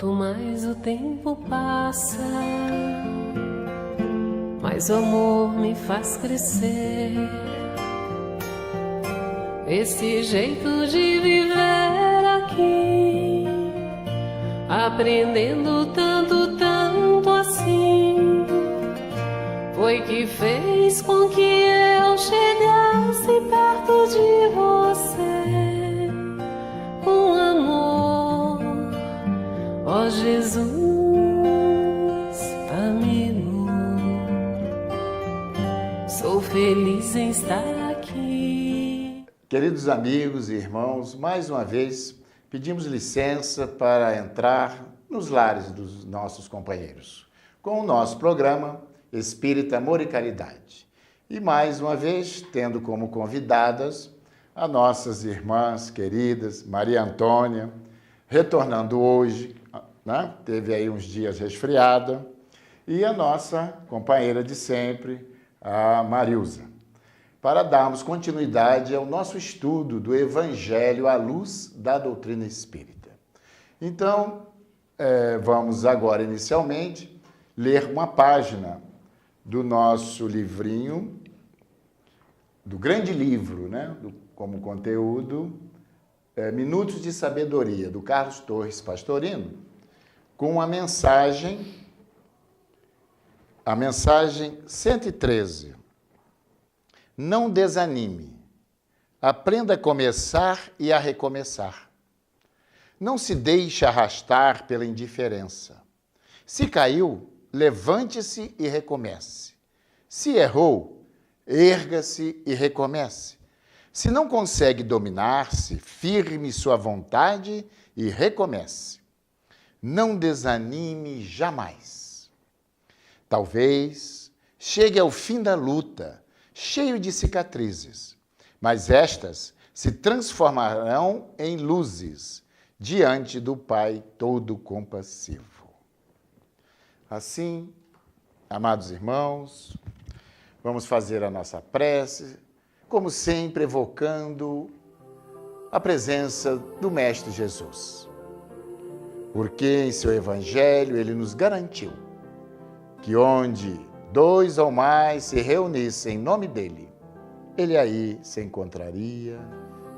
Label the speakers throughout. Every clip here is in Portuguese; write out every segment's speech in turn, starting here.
Speaker 1: Quanto mais o tempo passa, mais o amor me faz crescer. Esse jeito de viver aqui, aprendendo tanto, tanto assim, foi que fez com que eu chegasse perto de você. Com amor, ó Jesus amigo, sou feliz em estar aqui.
Speaker 2: Queridos amigos e irmãos, mais uma vez pedimos licença para entrar nos lares dos nossos companheiros com o nosso programa Espírita Amor e Caridade. E mais uma vez, tendo como convidadas as nossas irmãs queridas, Maria Antônia, retornando hoje, né? Teve aí uns dias resfriada, e a nossa companheira de sempre, a Marilza, para darmos continuidade ao nosso estudo do Evangelho à luz da doutrina espírita. Então, vamos agora, inicialmente, ler uma página do nosso livrinho, do grande livro, né? Como conteúdo, Minutos de Sabedoria, do Carlos Torres Pastorino, com a mensagem 113. Não desanime, aprenda a começar e a recomeçar. Não se deixe arrastar pela indiferença. Se caiu, levante-se e recomece. Se errou, erga-se e recomece. Se não consegue dominar-se, firme sua vontade e recomece. Não desanime jamais. Talvez chegue ao fim da luta, cheio de cicatrizes, mas estas se transformarão em luzes diante do Pai Todo-Compassivo. Assim, amados irmãos, vamos fazer a nossa prece, como sempre, evocando a presença do Mestre Jesus. Porque em seu Evangelho ele nos garantiu que onde 2 ou mais se reunissem em nome dele, ele aí se encontraria,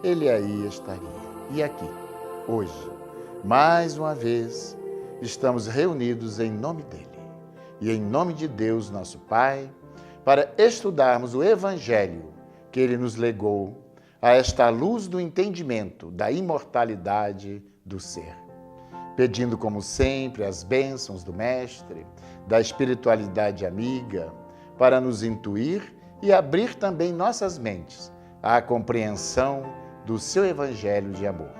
Speaker 2: ele aí estaria. E aqui, hoje, mais uma vez, estamos reunidos em nome dele e em nome de Deus, nosso Pai, para estudarmos o Evangelho que ele nos legou a esta luz do entendimento da imortalidade do ser. Pedindo, como sempre, as bênçãos do Mestre, da espiritualidade amiga, para nos intuir e abrir também nossas mentes à compreensão do seu Evangelho de amor.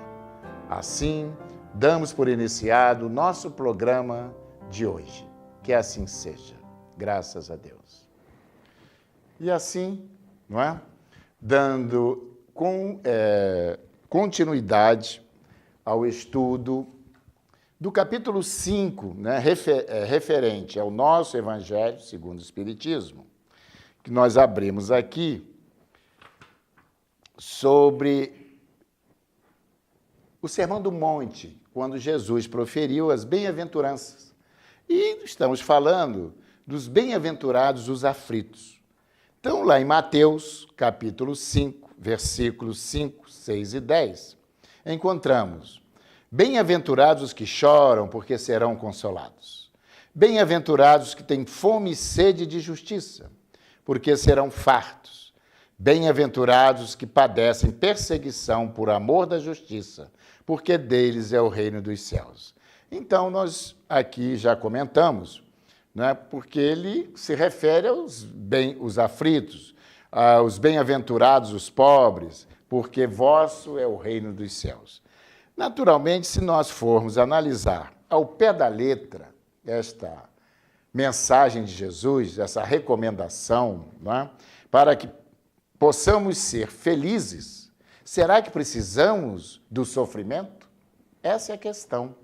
Speaker 2: Assim, damos por iniciado o nosso programa de hoje. Que assim seja, graças a Deus. E assim, não é? Dando continuidade ao estudo do capítulo 5, né, referente ao nosso Evangelho segundo o Espiritismo, que nós abrimos aqui sobre o Sermão do Monte, quando Jesus proferiu as bem-aventuranças. E estamos falando dos bem-aventurados os aflitos. Então, lá em Mateus, capítulo 5, versículos 5, 6 e 10, encontramos: bem-aventurados os que choram, porque serão consolados. Bem-aventurados os que têm fome e sede de justiça, porque serão fartos. Bem-aventurados os que padecem perseguição por amor da justiça, porque deles é o reino dos céus. Então, nós aqui já comentamos, né, porque ele se refere aos aflitos, aos bem-aventurados, os pobres, porque vosso é o reino dos céus. Naturalmente, se nós formos analisar ao pé da letra esta mensagem de Jesus, essa recomendação, né, para que possamos ser felizes, será que precisamos do sofrimento? Essa é a questão.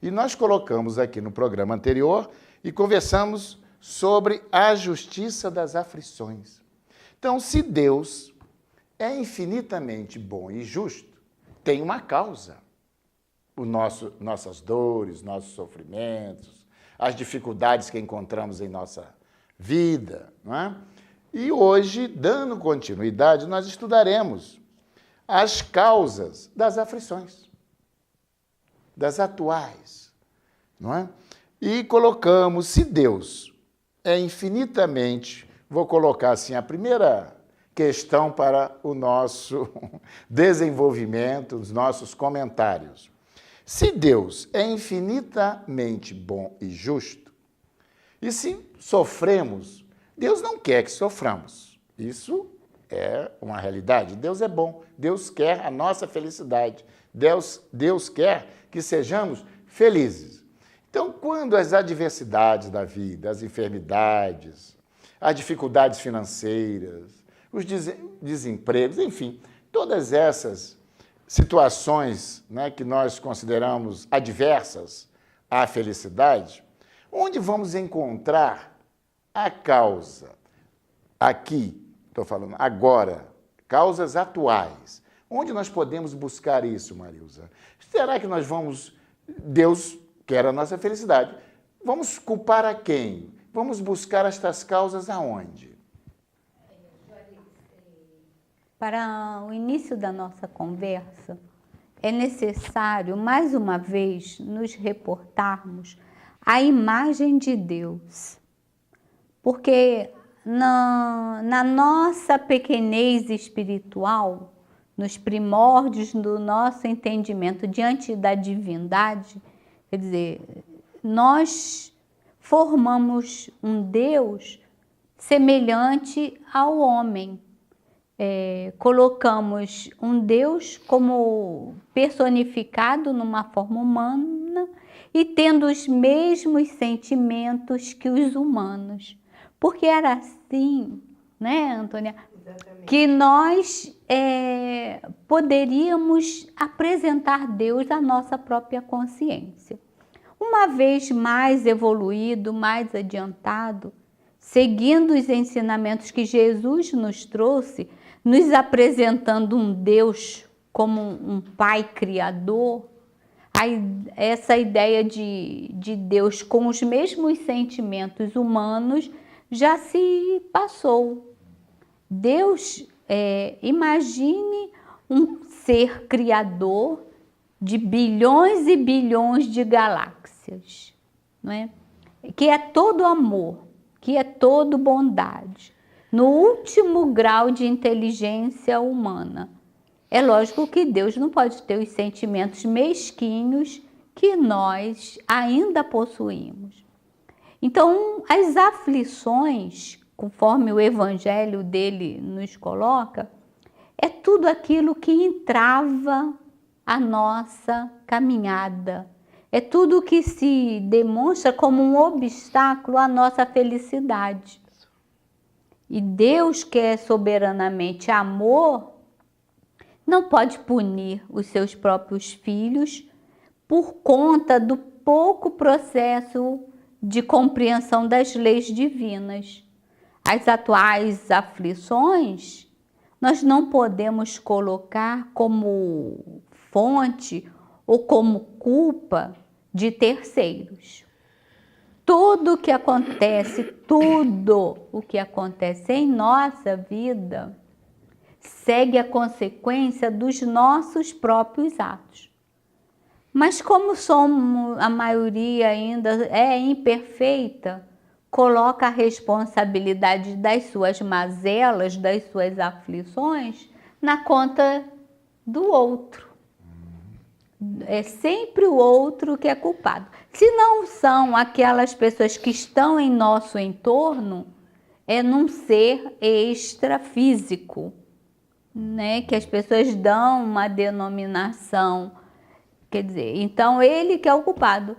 Speaker 2: E nós colocamos aqui no programa anterior e conversamos sobre a justiça das aflições. Então, se Deus é infinitamente bom e justo, tem uma causa. nossas dores, nossos sofrimentos, as dificuldades que encontramos em nossa vida, não é? E hoje, dando continuidade, nós estudaremos as causas das aflições, das atuais, não é? E colocamos, se Deus é infinitamente, vou colocar assim, a primeira questão para o nosso desenvolvimento, os nossos comentários. Se Deus é infinitamente bom e justo, e se sofremos, Deus não quer que soframos. Isso é uma realidade. Deus é bom, Deus quer a nossa felicidade, Deus quer que sejamos felizes. Então, quando as adversidades da vida, as enfermidades, as dificuldades financeiras, os desempregos, enfim, todas essas situações, né, que nós consideramos adversas à felicidade, onde vamos encontrar a causa? Aqui, estou falando agora, causas atuais. Onde nós podemos buscar isso, Marilza? Será que nós vamos... Deus quer a nossa felicidade. Vamos culpar a quem? Vamos buscar estas causas aonde?
Speaker 3: Para o início da nossa conversa, é necessário, mais uma vez, nos reportarmos à imagem de Deus. Porque na nossa pequenez espiritual, nos primórdios do nosso entendimento diante da divindade, quer dizer, nós formamos um Deus semelhante ao homem. Colocamos um Deus como personificado numa forma humana e tendo os mesmos sentimentos que os humanos. Porque era assim, né, Antônia? Exatamente. Que nós poderíamos apresentar Deus à nossa própria consciência. Uma vez mais evoluído, mais adiantado, seguindo os ensinamentos que Jesus nos trouxe, nos apresentando um Deus como um Pai Criador, essa ideia de Deus com os mesmos sentimentos humanos já se passou. Deus, imagine um ser criador de bilhões e bilhões de galáxias, não é? Que é todo amor, que é todo bondade, no último grau de inteligência humana. É lógico que Deus não pode ter os sentimentos mesquinhos que nós ainda possuímos. Então, as aflições, conforme o evangelho dele nos coloca, é tudo aquilo que entrava a nossa caminhada. É tudo que se demonstra como um obstáculo à nossa felicidade. E Deus, que é soberanamente amor, não pode punir os seus próprios filhos por conta do pouco processo de compreensão das leis divinas. As atuais aflições, nós não podemos colocar como fonte ou como culpa de terceiros. Tudo o que acontece em nossa vida segue a consequência dos nossos próprios atos. Mas como a maioria ainda é imperfeita, coloca a responsabilidade das suas mazelas, das suas aflições, na conta do outro. É sempre o outro que é culpado. Se não são aquelas pessoas que estão em nosso entorno, é num ser extrafísico, né? Que as pessoas dão uma denominação. Quer dizer, então ele que é o culpado.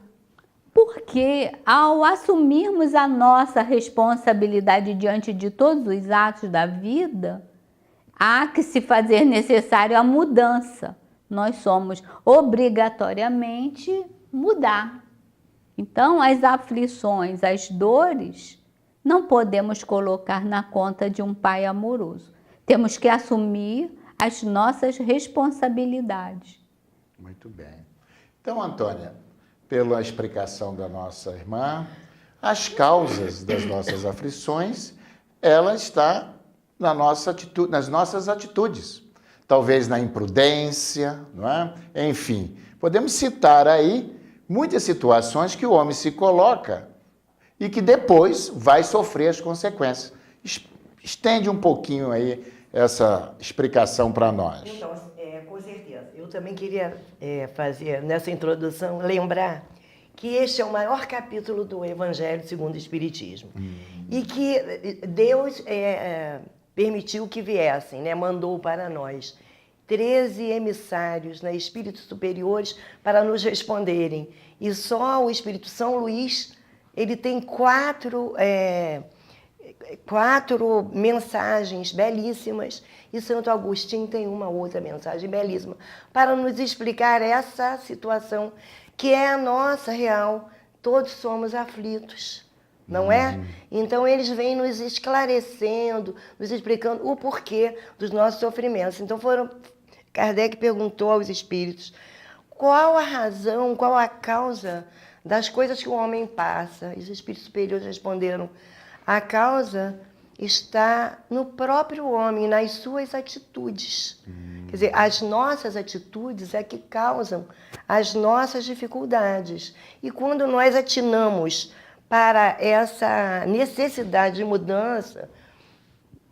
Speaker 3: Porque ao assumirmos a nossa responsabilidade diante de todos os atos da vida, há que se fazer necessário a mudança. Nós somos obrigatoriamente mudar. Então, as aflições, as dores, não podemos colocar na conta de um pai amoroso. Temos que assumir as nossas responsabilidades.
Speaker 2: Muito bem. Então, Antônia, pela explicação da nossa irmã, as causas das nossas aflições, ela está nas nossas atitudes. Talvez na imprudência, não é? Enfim, podemos citar aí muitas situações que o homem se coloca e que depois vai sofrer as consequências. Estende um pouquinho aí essa explicação para nós.
Speaker 4: Então, com certeza. Eu também queria fazer, nessa introdução, lembrar que este é o maior capítulo do Evangelho segundo o Espiritismo. E que Deus permitiu que viessem, né? Mandou para nós 13 emissários, né? Espíritos superiores para nos responderem. E só o Espírito São Luís, ele tem quatro mensagens belíssimas, e Santo Agostinho tem uma outra mensagem belíssima para nos explicar essa situação que é a nossa real. Todos somos aflitos, não é? Então eles vêm nos esclarecendo, nos explicando o porquê dos nossos sofrimentos. Então Kardec perguntou aos espíritos qual a razão, qual a causa das coisas que o homem passa. E os espíritos superiores responderam: a causa está no próprio homem, nas suas atitudes. Quer dizer, as nossas atitudes é que causam as nossas dificuldades. E quando nós atinamos para essa necessidade de mudança,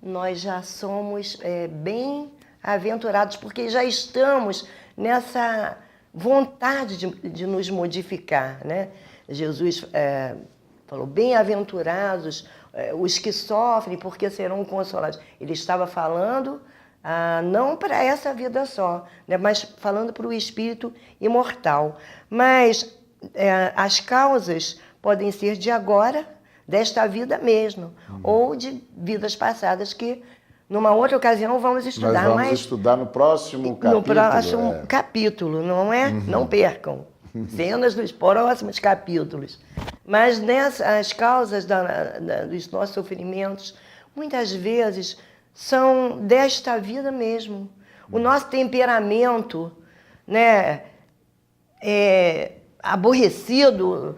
Speaker 4: nós já somos bem-aventurados, porque já estamos nessa vontade de nos modificar, né? Jesus falou: bem-aventurados os que sofrem, porque serão consolados. Ele estava falando não para essa vida só, né, mas falando para o espírito imortal. Mas as causas podem ser de agora, desta vida mesmo, ou de vidas passadas que, numa outra ocasião, vamos estudar.
Speaker 2: Nós vamos estudar no próximo capítulo.
Speaker 4: No próximo capítulo, não é? Não percam. Cenas dos próximos capítulos. Mas as causas dos nossos sofrimentos, muitas vezes, são desta vida mesmo. O nosso temperamento, né, aborrecido,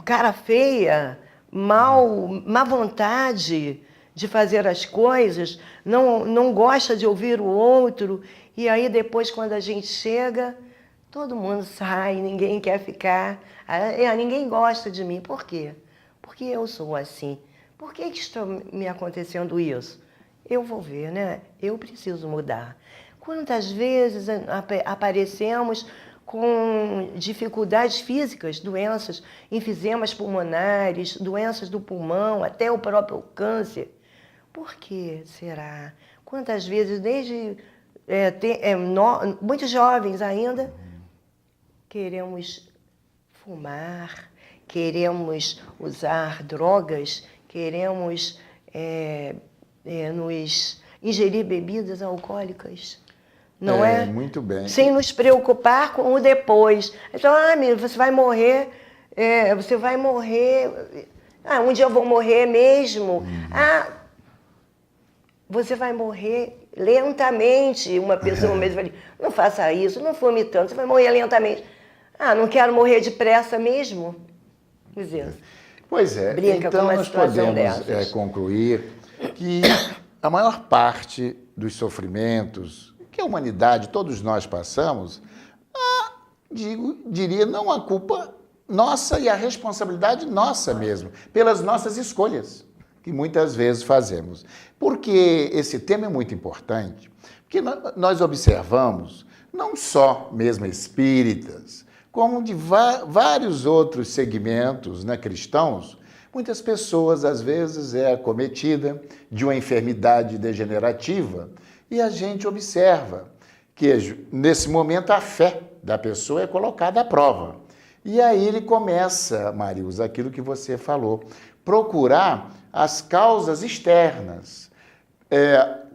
Speaker 4: cara feia, má vontade de fazer as coisas, não gosta de ouvir o outro, e aí depois, quando a gente chega, todo mundo sai, ninguém quer ficar, ninguém gosta de mim. Por quê? Porque eu sou assim. Por que está me acontecendo isso? Eu vou ver, né? Eu preciso mudar. Quantas vezes aparecemos com dificuldades físicas, doenças, enfisemas pulmonares, doenças do pulmão, até o próprio câncer. Por que será? Quantas vezes, desde muito jovens ainda, queremos fumar, queremos usar drogas, queremos nos ingerir bebidas alcoólicas, não é?
Speaker 2: Muito bem.
Speaker 4: Sem nos preocupar com o depois. Então, menino, você vai morrer, um dia eu vou morrer mesmo. Você vai morrer lentamente. Uma pessoa mesmo vai dizer: não faça isso, não fume tanto, você vai morrer lentamente. Não quero morrer depressa mesmo. Quer dizer,
Speaker 2: pois é,
Speaker 4: brinca
Speaker 2: então
Speaker 4: com uma
Speaker 2: nós
Speaker 4: situação
Speaker 2: podemos
Speaker 4: dessas.
Speaker 2: concluir que a maior parte dos sofrimentos que a humanidade, todos nós passamos, diria, não a culpa nossa e a responsabilidade nossa mesmo, pelas nossas escolhas, que muitas vezes fazemos. Porque esse tema é muito importante, porque nós observamos, não só mesmo espíritas, como de vários outros segmentos, né, cristãos, muitas pessoas, às vezes, acometida de uma enfermidade degenerativa e a gente observa que, nesse momento, a fé da pessoa é colocada à prova. E aí ele começa, Marilza, aquilo que você falou, procurar as causas externas,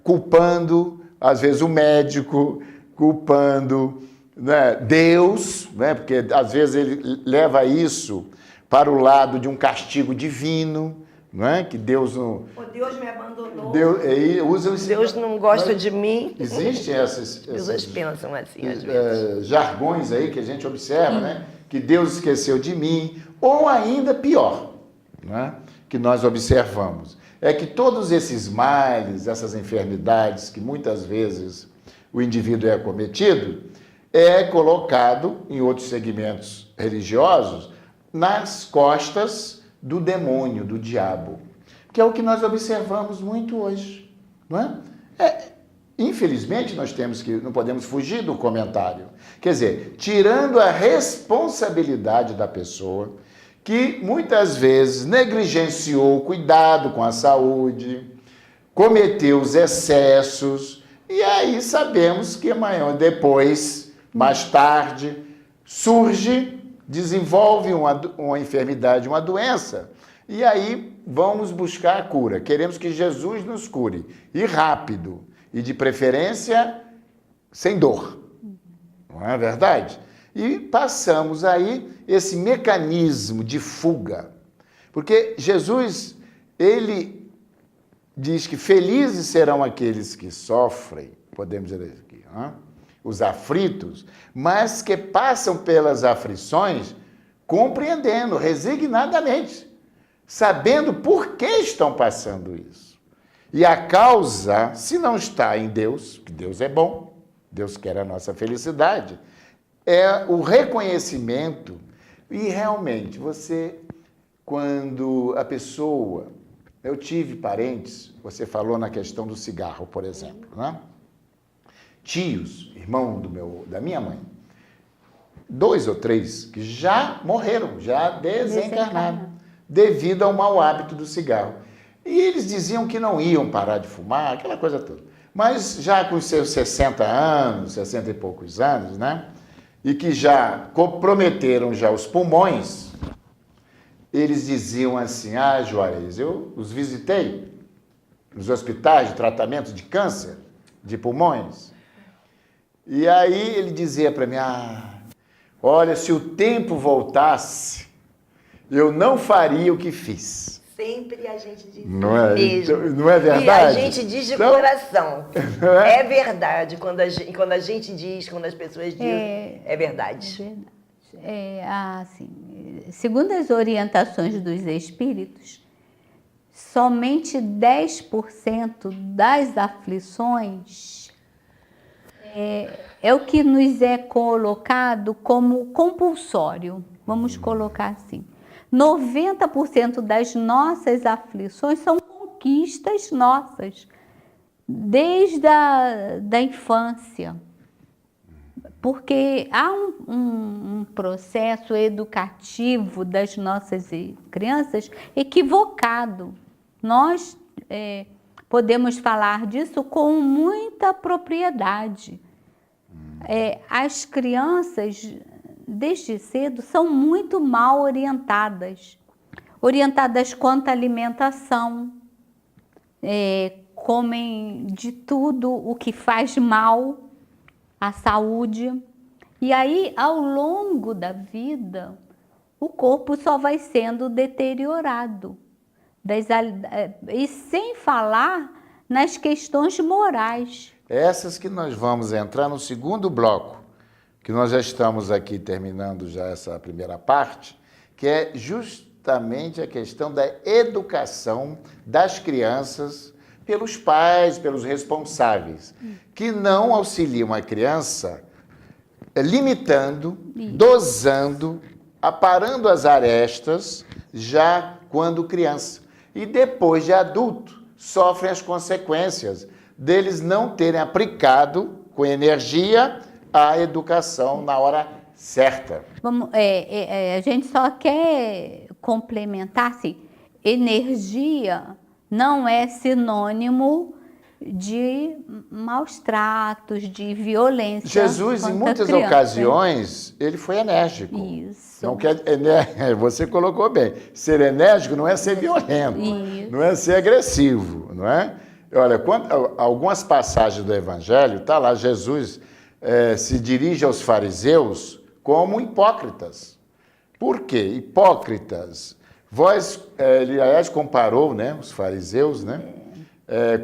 Speaker 2: culpando, às vezes, o médico, culpando, né, Deus, né, porque, às vezes, ele leva isso para o lado de um castigo divino, não é? Que Deus não...
Speaker 4: O Deus me abandonou.
Speaker 2: Deus
Speaker 4: não gosta de mim.
Speaker 2: Existem essas
Speaker 4: Pessoas pensam assim, às vezes.
Speaker 2: jargões aí que a gente observa, né? Que Deus esqueceu de mim, ou ainda pior, né? Que nós observamos, é que todos esses males, essas enfermidades que muitas vezes o indivíduo é acometido, é colocado em outros segmentos religiosos nas costas do demônio, do diabo, que é o que nós observamos muito hoje, não é? Infelizmente, não podemos fugir do comentário. Quer dizer, tirando a responsabilidade da pessoa, que muitas vezes negligenciou o cuidado com a saúde, cometeu os excessos, e aí sabemos que amanhã, depois, mais tarde, desenvolve uma enfermidade, uma doença, e aí vamos buscar a cura. Queremos que Jesus nos cure, e rápido, e de preferência sem dor. Não é verdade? E passamos aí esse mecanismo de fuga. Porque Jesus, ele diz que felizes serão aqueles que sofrem, podemos dizer aqui, os aflitos, mas que passam pelas aflições compreendendo, resignadamente, sabendo por que estão passando isso. E a causa, se não está em Deus, que Deus é bom, Deus quer a nossa felicidade, é o reconhecimento. E realmente, quando a pessoa... Eu tive parentes, você falou na questão do cigarro, por exemplo, né? Tios, irmão da minha mãe, 2 ou 3 que já morreram, já desencarnaram, devido ao mau hábito do cigarro. E eles diziam que não iam parar de fumar, aquela coisa toda. Mas já com seus 60 anos, 60 e poucos anos, né? E que já comprometeram já os pulmões, eles diziam assim, Juarez, eu os visitei nos hospitais de tratamento de câncer de pulmões. E aí ele dizia para mim, olha, se o tempo voltasse, eu não faria o que fiz.
Speaker 4: Sempre a gente diz
Speaker 2: não é,
Speaker 4: mesmo.
Speaker 2: Não é verdade?
Speaker 4: E a gente diz de coração. É verdade. Quando a gente diz, quando as pessoas dizem, é verdade.
Speaker 3: É verdade. Assim, segundo as orientações dos espíritos, somente 10% das aflições é o que nos é colocado como compulsório. Vamos colocar assim. 90% das nossas aflições são conquistas nossas, desde da infância. Porque há um processo educativo das nossas crianças equivocado. Nós podemos falar disso com muita propriedade. As crianças, desde cedo, são muito mal orientadas. Orientadas quanto à alimentação, comem de tudo o que faz mal à saúde. E aí, ao longo da vida, o corpo só vai sendo deteriorado. E sem falar nas questões morais.
Speaker 2: Essas que nós vamos entrar no segundo bloco, que nós já estamos aqui terminando já essa primeira parte, que é justamente a questão da educação das crianças pelos pais, pelos responsáveis, que não auxiliam a criança limitando, dosando, aparando as arestas já quando criança. E depois de adulto, sofrem as consequências deles não terem aplicado com energia a educação na hora certa.
Speaker 3: A gente só quer complementar, assim, energia não é sinônimo de maus tratos, de violência.
Speaker 2: Jesus, em muitas ocasiões, ele foi enérgico.
Speaker 3: Isso.
Speaker 2: Não quer, você colocou bem. Ser enérgico não é ser violento,
Speaker 3: Isso.
Speaker 2: Não é ser agressivo, não é? Olha, algumas passagens do Evangelho, está lá, Jesus se dirige aos fariseus como hipócritas. Por quê? Hipócritas, Ele, aliás, comparou, né, os fariseus, né,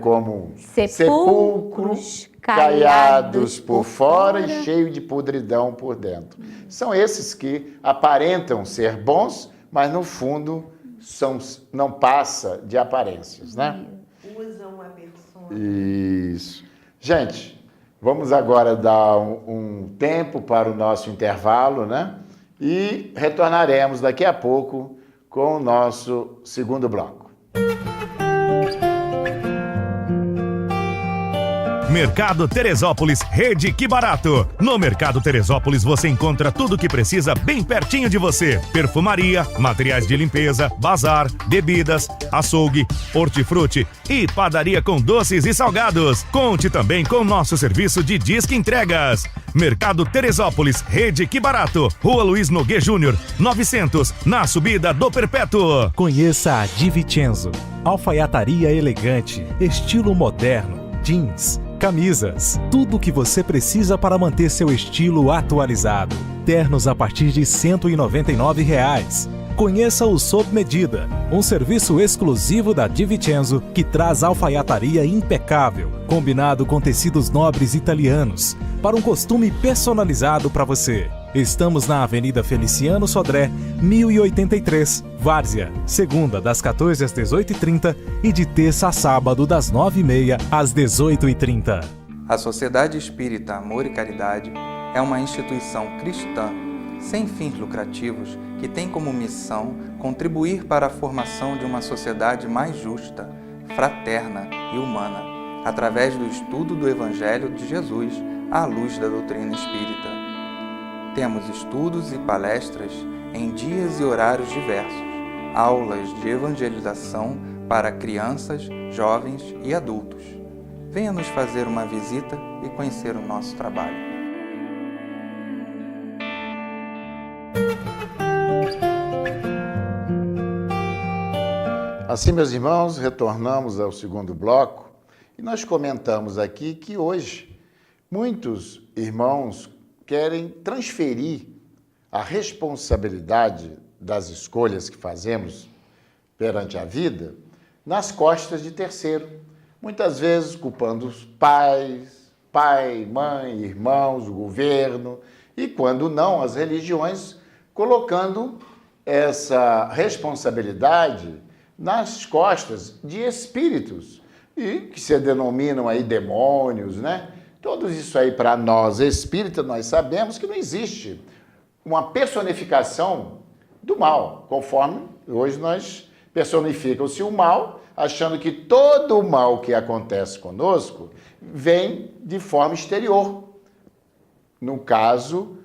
Speaker 2: como
Speaker 3: sepulcros
Speaker 2: caiados por fora e cheio de podridão por dentro. São esses que aparentam ser bons, mas no fundo não passa de aparências, né?
Speaker 4: Usam a persona.
Speaker 2: Isso. Gente, vamos agora dar um tempo para o nosso intervalo, né? E retornaremos daqui a pouco com o nosso segundo bloco.
Speaker 5: Mercado Teresópolis, Rede Que Barato. No Mercado Teresópolis você encontra tudo o que precisa bem pertinho de você. Perfumaria, materiais de limpeza, bazar, bebidas, açougue, hortifruti e padaria com doces e salgados. Conte também com nosso serviço de disque entregas. Mercado Teresópolis, Rede Que Barato. Rua Luiz Nogueira Júnior, 900, na subida do Perpétuo.
Speaker 6: Conheça a Di Vincenzo. Alfaiataria elegante, estilo moderno, jeans, camisas, tudo o que você precisa para manter seu estilo atualizado. Ternos a partir de R$ 199,00. Conheça o Sob Medida, um serviço exclusivo da Di Vincenzo que traz alfaiataria impecável, combinado com tecidos nobres italianos, para um costume personalizado para você. Estamos na Avenida Feliciano Sodré, 1083, Várzea, segunda das 14 às 18h30 e de terça a sábado das 9h30 às 18h30.
Speaker 7: A Sociedade Espírita Amor e Caridade é uma instituição cristã sem fins lucrativos que tem como missão contribuir para a formação de uma sociedade mais justa, fraterna e humana, através do estudo do Evangelho de Jesus à luz da doutrina espírita. Temos estudos e palestras em dias e horários diversos, aulas de evangelização para crianças, jovens e adultos. Venha nos fazer uma visita e conhecer o nosso trabalho.
Speaker 2: Assim, meus irmãos, retornamos ao segundo bloco e nós comentamos aqui que hoje muitos irmãos querem transferir a responsabilidade das escolhas que fazemos perante a vida nas costas de terceiro. Muitas vezes culpando os pais, pai, mãe, irmãos, o governo e, quando não, as religiões, colocando essa responsabilidade nas costas de espíritos e que se denominam aí demônios, né? Tudo isso aí, para nós espíritas, nós sabemos que não existe uma personificação do mal, conforme hoje nós personificamos-se o mal, achando que todo o mal que acontece conosco vem de forma exterior. No caso,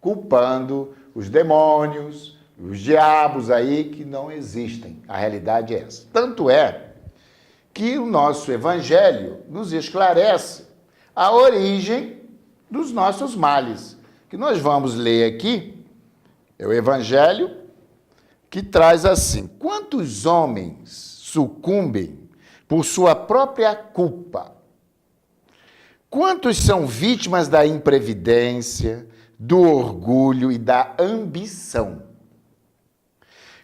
Speaker 2: culpando os demônios, os diabos aí que não existem. A realidade é essa. Tanto é que o nosso Evangelho nos esclarece a origem dos nossos males, que nós vamos ler aqui, é o Evangelho que traz assim: quantos homens sucumbem por sua própria culpa? Quantos são vítimas da imprevidência, do orgulho e da ambição?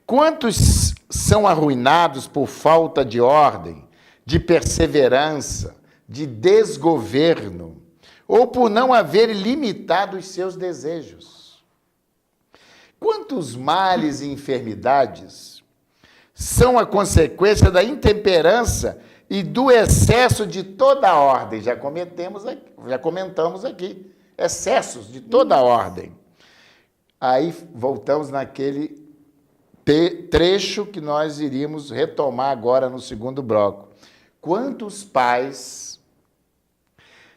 Speaker 2: Quantos são arruinados por falta de ordem, de perseverança, de desgoverno, ou por não haver limitado os seus desejos? Quantos males e enfermidades são a consequência da intemperança e do excesso de toda a ordem? Já comentamos aqui, excessos de toda a ordem. Aí voltamos naquele trecho que nós iríamos retomar agora no segundo bloco. Quantos pais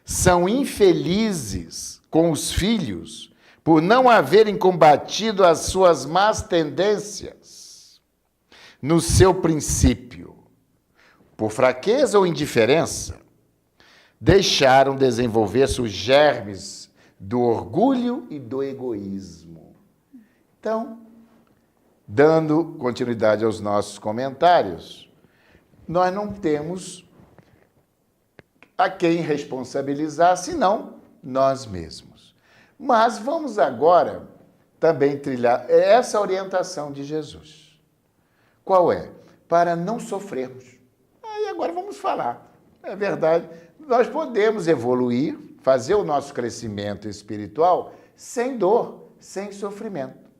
Speaker 2: são infelizes com os filhos por não haverem combatido as suas más tendências no seu princípio? Por fraqueza ou indiferença, deixaram desenvolver-se os germes do orgulho e do egoísmo. Então, dando continuidade aos nossos comentários, nós não temos a quem responsabilizar, senão nós mesmos. Mas vamos agora também trilhar essa orientação de Jesus. Qual é? Para não sofrermos. Aí agora vamos falar. É verdade, nós podemos evoluir, fazer o nosso crescimento espiritual sem dor, sem sofrimento.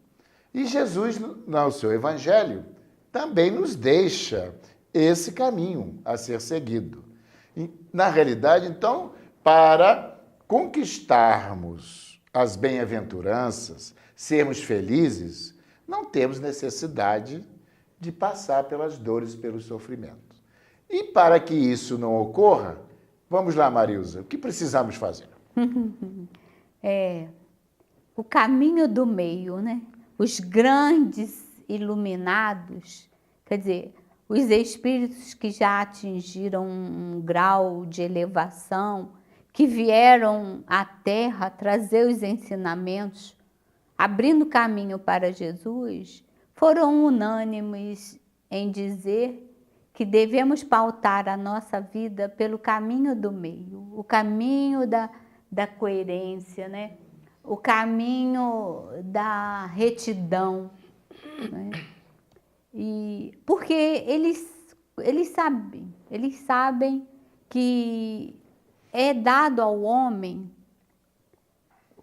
Speaker 2: E Jesus, no seu Evangelho, também nos deixa esse caminho a ser seguido. E, na realidade, então, para conquistarmos as bem-aventuranças, sermos felizes, não temos necessidade de passar pelas dores, pelos sofrimentos. E para que isso não ocorra, vamos lá, Marilza, o que precisamos fazer?
Speaker 3: O caminho do meio, né? Os grandes iluminados, quer dizer, os espíritos que já atingiram um grau de elevação, que vieram à Terra trazer os ensinamentos, abrindo caminho para Jesus, foram unânimes em dizer que devemos pautar a nossa vida pelo caminho do meio, o caminho da coerência, né? O caminho da retidão, né? E porque eles sabem que é dado ao homem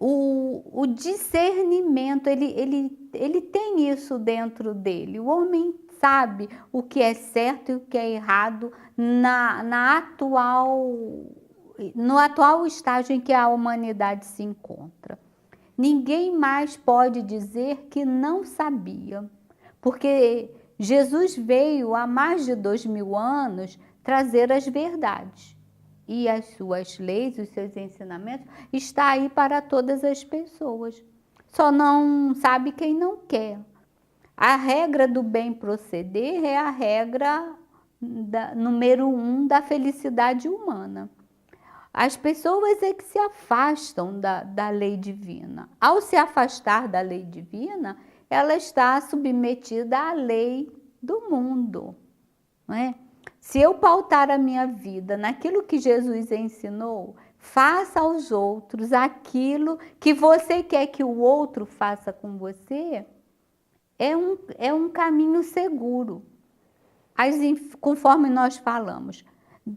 Speaker 3: o discernimento, ele tem isso dentro dele. O homem sabe o que é certo e o que é errado no atual estágio em que a humanidade se encontra. Ninguém mais pode dizer que não sabia, porque Jesus veio há mais de 2000 anos trazer as verdades. E as suas leis, os seus ensinamentos, está aí para todas as pessoas. Só não sabe quem não quer. A regra do bem proceder é a regra número 1 da felicidade humana. As pessoas é que se afastam da lei divina. Ao se afastar da lei divina, ela está submetida à lei do mundo, não é? Se eu pautar a minha vida naquilo que Jesus ensinou, faça aos outros aquilo que você quer que o outro faça com você, é um caminho seguro. Conforme nós falamos,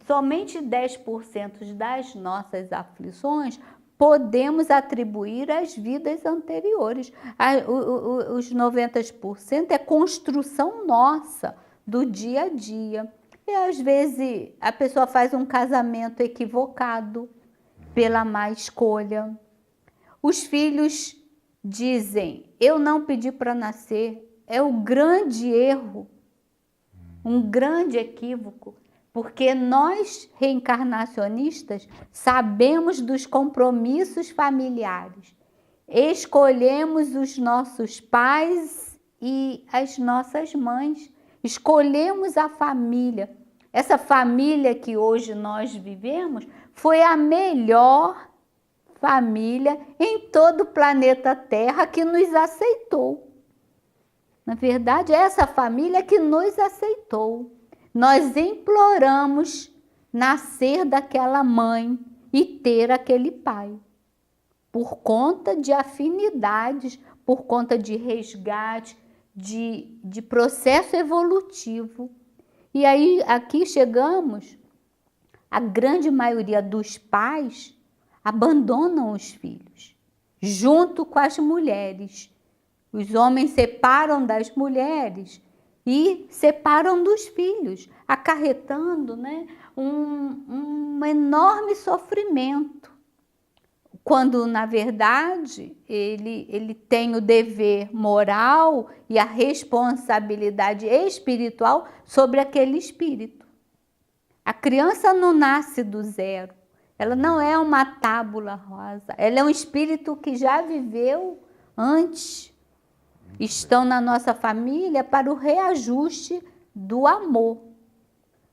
Speaker 3: somente 10% das nossas aflições podemos atribuir às vidas anteriores. Os 90% é construção nossa, do dia a dia. E às vezes a pessoa faz um casamento equivocado pela má escolha. Os filhos dizem, eu não pedi para nascer. É um grande erro, um grande equívoco, porque nós, reencarnacionistas, sabemos dos compromissos familiares. Escolhemos os nossos pais e as nossas mães. Escolhemos a família. Essa família que hoje nós vivemos foi a melhor família em todo o planeta Terra que nos aceitou. Na verdade, é essa família que nos aceitou. Nós imploramos nascer daquela mãe e ter aquele pai. Por conta de afinidades, por conta de resgate, de processo evolutivo. E aí, aqui chegamos, a grande maioria dos pais abandonam os filhos, junto com as mulheres. Os homens separam das mulheres e separam dos filhos, acarretando, né, um enorme sofrimento. Quando, na verdade, ele tem o dever moral e a responsabilidade espiritual sobre aquele espírito. A criança não nasce do zero. Ela não é uma tábula rasa. Ela é um espírito que já viveu antes. Estão na nossa família para o reajuste do amor.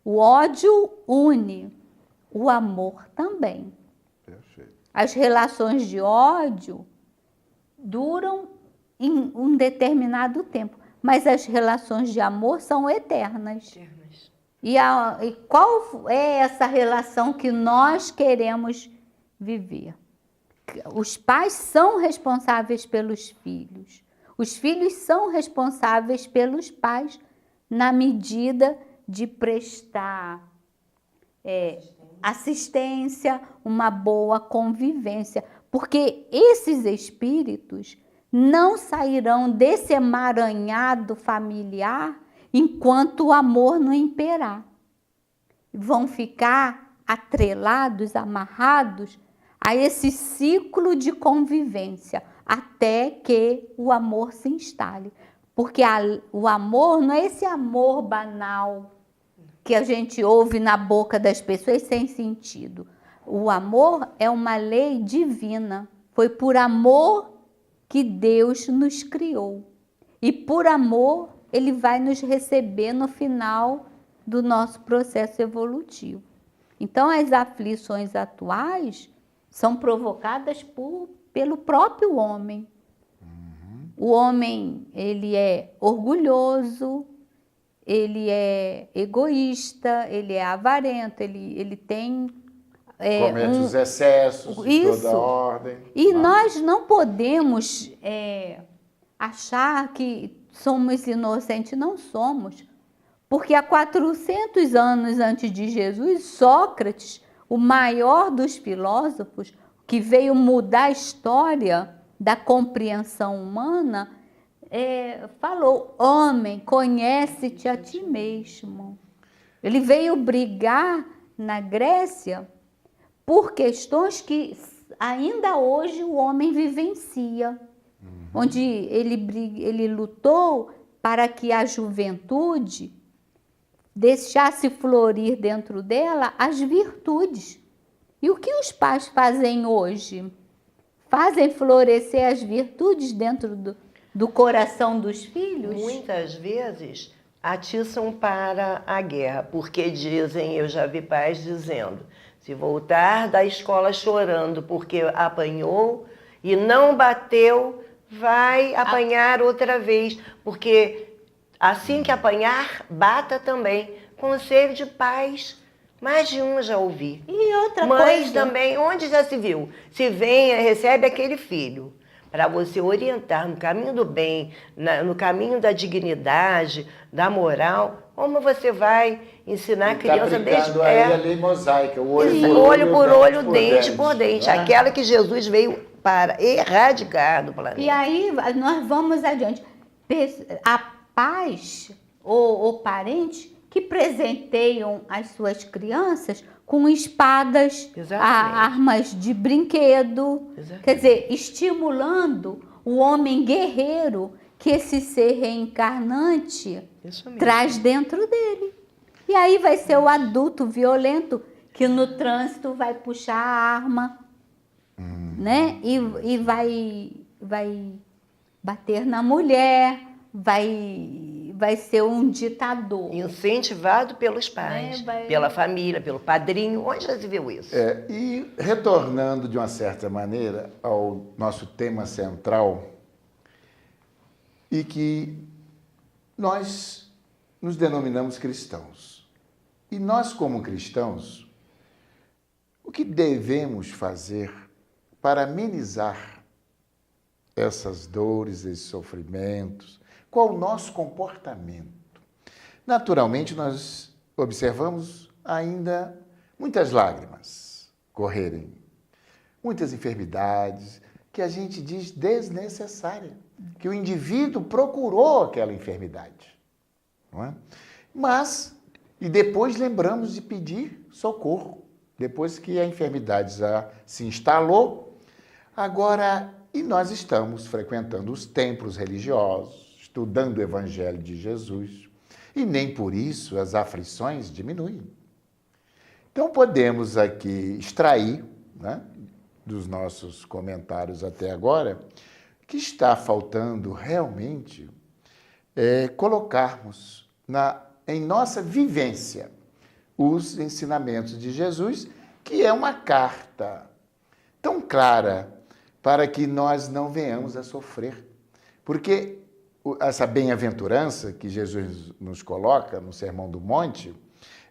Speaker 3: O ódio une, o amor também.
Speaker 2: Perfeito.
Speaker 3: As relações de ódio duram em um determinado tempo, mas as relações de amor são eternas. E qual é essa relação que nós queremos viver? Os pais são responsáveis pelos filhos. Os filhos são responsáveis pelos pais na medida de prestar assistência, uma boa convivência, porque esses espíritos não sairão desse emaranhado familiar enquanto o amor não imperar. Vão ficar atrelados, amarrados a esse ciclo de convivência, até que o amor se instale. Porque o amor não é esse amor banal que a gente ouve na boca das pessoas sem sentido. O amor é uma lei divina. Foi por amor que Deus nos criou. E por amor, Ele vai nos receber no final do nosso processo evolutivo. Então, as aflições atuais são provocadas pelo próprio homem. O homem, ele é orgulhoso, ele é egoísta, ele é avarento, ele tem...
Speaker 2: comete os excessos de toda ordem.
Speaker 3: E nós não podemos achar que somos inocentes, não somos. Porque há 400 anos antes de Jesus, Sócrates, o maior dos filósofos, que veio mudar a história da compreensão humana, falou: homem, conhece-te a ti mesmo. Ele veio brigar na Grécia por questões que ainda hoje o homem vivencia, onde ele lutou para que a juventude deixasse florir dentro dela as virtudes. E o que os pais fazem hoje? Fazem florescer as virtudes dentro do coração dos filhos?
Speaker 4: Muitas vezes atiçam para a guerra, porque dizem, eu já vi pais dizendo, se voltar da escola chorando porque apanhou e não bateu, vai apanhar outra vez, porque assim que apanhar, bata também. Conselho de pais, mais de um já ouvi.
Speaker 3: E outra
Speaker 4: Mães
Speaker 3: coisa
Speaker 4: também, onde já se viu? Se vem, recebe aquele filho, para você orientar no caminho do bem, no caminho da dignidade, da moral, como você vai ensinar a criança desde...
Speaker 2: aí a lei mosaica, o
Speaker 4: olho por olho, dente por dente,
Speaker 2: né?
Speaker 4: aquela que Jesus veio para erradicar do planeta.
Speaker 3: E aí nós vamos adiante. A pais ou parentes que presenteiam as suas crianças com espadas, armas de brinquedo. Exatamente. Quer dizer, estimulando o homem guerreiro que esse ser reencarnante traz dentro dele. E aí vai ser o adulto violento que no trânsito vai puxar a arma, né? E vai bater na mulher, vai ser um ditador.
Speaker 4: Incentivado pelos pais, pela família, pelo padrinho. Onde já se viu isso?
Speaker 2: E retornando de uma certa maneira ao nosso tema central, e que nós nos denominamos cristãos. E nós, como cristãos, o que devemos fazer para amenizar essas dores, esses sofrimentos? Qual o nosso comportamento? Naturalmente, nós observamos ainda muitas lágrimas correrem, muitas enfermidades que a gente diz desnecessária, que o indivíduo procurou aquela enfermidade, não é? Mas, e depois lembramos de pedir socorro, depois que a enfermidade já se instalou. Agora, e nós estamos frequentando os templos religiosos, estudando o Evangelho de Jesus, e nem por isso as aflições diminuem. Então, podemos aqui extrair, né, dos nossos comentários até agora, que está faltando realmente colocarmos em nossa vivência os ensinamentos de Jesus, que é uma carta tão clara para que nós não venhamos a sofrer. Porque essa bem-aventurança que Jesus nos coloca no Sermão do Monte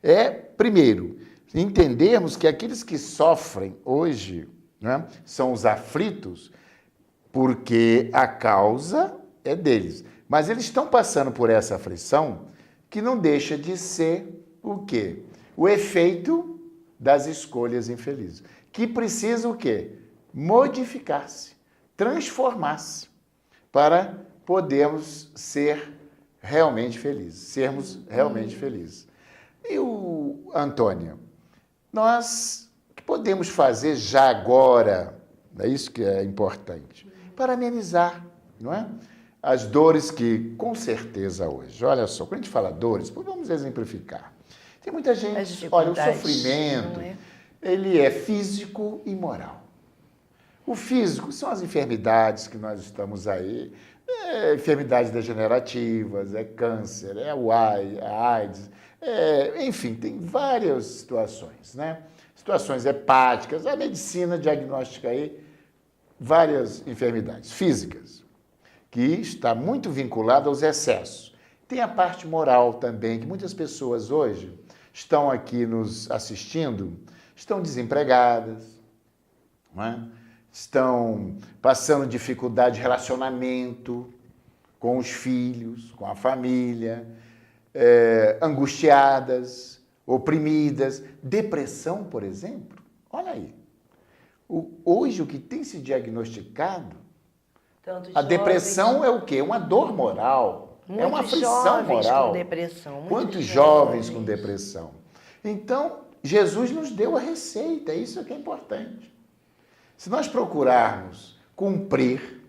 Speaker 2: é, primeiro, entendermos que aqueles que sofrem hoje, né, são os aflitos, porque a causa é deles. Mas eles estão passando por essa aflição que não deixa de ser o quê? O efeito das escolhas infelizes, que precisa o quê? Modificar-se, transformar-se, para podermos ser realmente felizes, sermos realmente felizes. E o Antônio, nós o que podemos fazer já agora, é isso que é importante, para amenizar, não é? As dores que, com certeza hoje, olha só, quando a gente fala dores, vamos exemplificar. Tem muita gente, olha, o sofrimento, ele é físico e moral. O físico são as enfermidades que nós estamos aí, enfermidades degenerativas, é câncer, é a AIDS, enfim, tem várias situações, né? Situações hepáticas, a medicina diagnostica aí várias enfermidades físicas, que está muito vinculada aos excessos. Tem a parte moral também, que muitas pessoas hoje estão aqui nos assistindo, estão desempregadas, não é? Estão passando dificuldade de relacionamento com os filhos, com a família, angustiadas, oprimidas, depressão, por exemplo. Olha aí, hoje o que tem se diagnosticado, a depressão é o quê? Uma dor moral, é uma aflição moral.
Speaker 4: Com depressão,
Speaker 2: Quantos jovens com depressão? Então, Jesus nos deu a receita, isso é que é importante. Se nós procurarmos cumprir,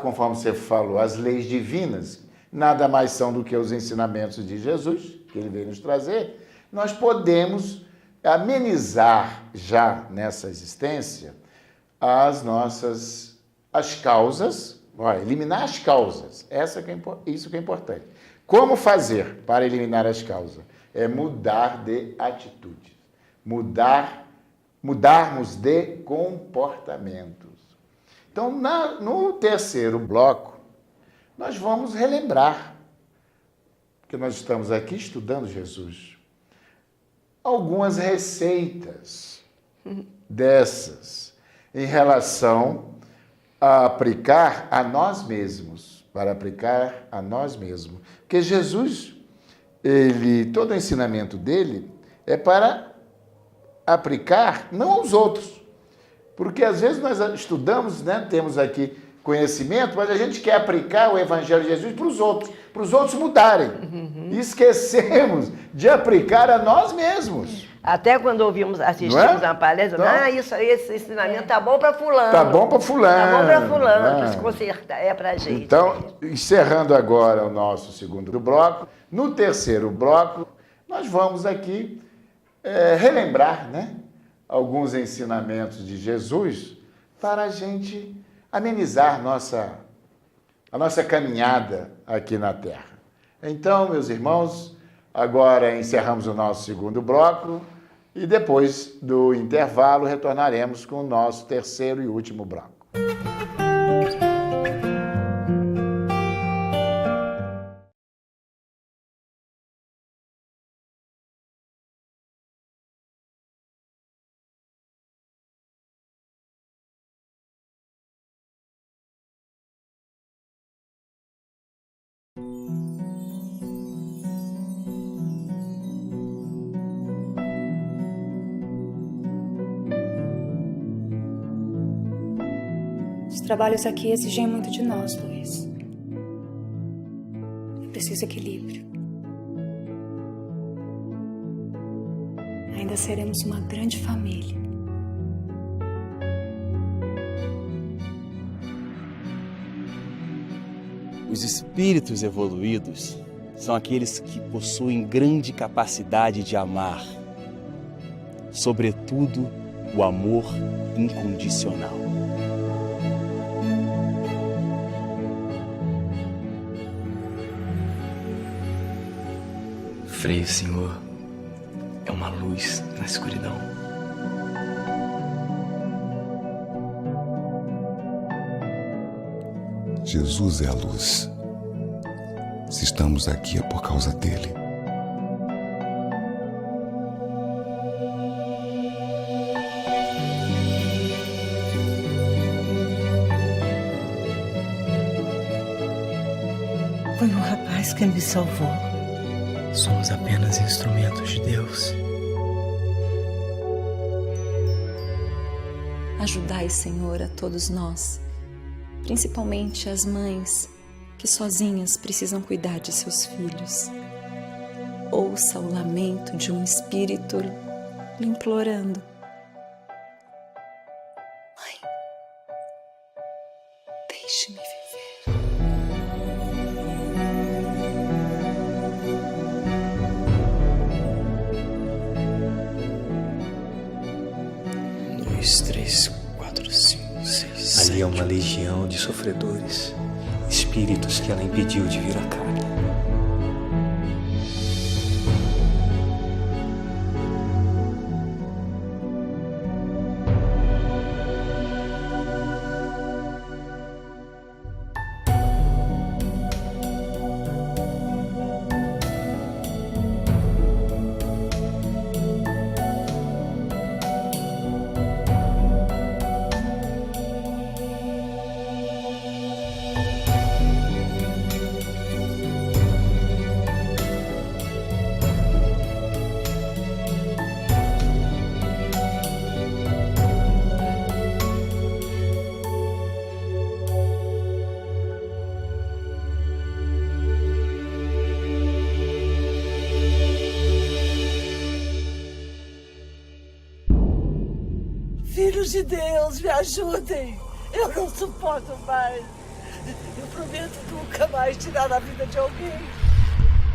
Speaker 2: conforme você falou, as leis divinas, nada mais são do que os ensinamentos de Jesus, que ele veio nos trazer, nós podemos amenizar já nessa existência as causas, eliminar as causas, isso que é importante. Como fazer para eliminar as causas? É mudar de atitudes, mudarmos de comportamentos. Então, no terceiro bloco, nós vamos relembrar, porque nós estamos aqui estudando Jesus, algumas receitas dessas em relação a aplicar a nós mesmos, para aplicar a nós mesmos. Porque Jesus, todo o ensinamento dele é para aplicar não aos outros. Porque às vezes nós estudamos, né, temos aqui conhecimento, mas a gente quer aplicar o Evangelho de Jesus para os outros mudarem. E esquecemos de aplicar a nós mesmos.
Speaker 4: Até quando assistimos uma palestra, então, esse ensinamento tá bom para fulano.
Speaker 2: Tá bom para fulano.
Speaker 4: Tá bom para fulano, que se conserta, é para gente.
Speaker 2: Então, encerrando agora o nosso segundo bloco, no terceiro bloco, nós vamos aqui relembrar, né, alguns ensinamentos de Jesus para a gente amenizar a nossa caminhada aqui na Terra. Então, meus irmãos, agora encerramos o nosso segundo bloco e depois do intervalo retornaremos com o nosso terceiro e último bloco.
Speaker 8: Os trabalhos aqui exigem muito de nós, Luiz. É preciso equilíbrio. Ainda seremos uma grande família.
Speaker 9: Os espíritos evoluídos são aqueles que possuem grande capacidade de amar, sobretudo o amor incondicional.
Speaker 10: Frei, Senhor, é uma luz na escuridão.
Speaker 11: Jesus é a luz. Se estamos aqui é por causa dele.
Speaker 12: Foi um rapaz que me salvou.
Speaker 10: Somos apenas instrumentos de Deus.
Speaker 8: Ajudai, Senhor, a todos nós, principalmente as mães que sozinhas precisam cuidar de seus filhos. Ouça o lamento de um espírito lhe implorando: Mãe, deixe-me viver.
Speaker 10: Dois, três, quatro, cinco, seis, ali é uma legião de sofredores, espíritos que ela impediu de vir à carne.
Speaker 12: Filhos de Deus, me ajudem! Eu não suporto mais! Eu prometo nunca mais tirar a vida de alguém!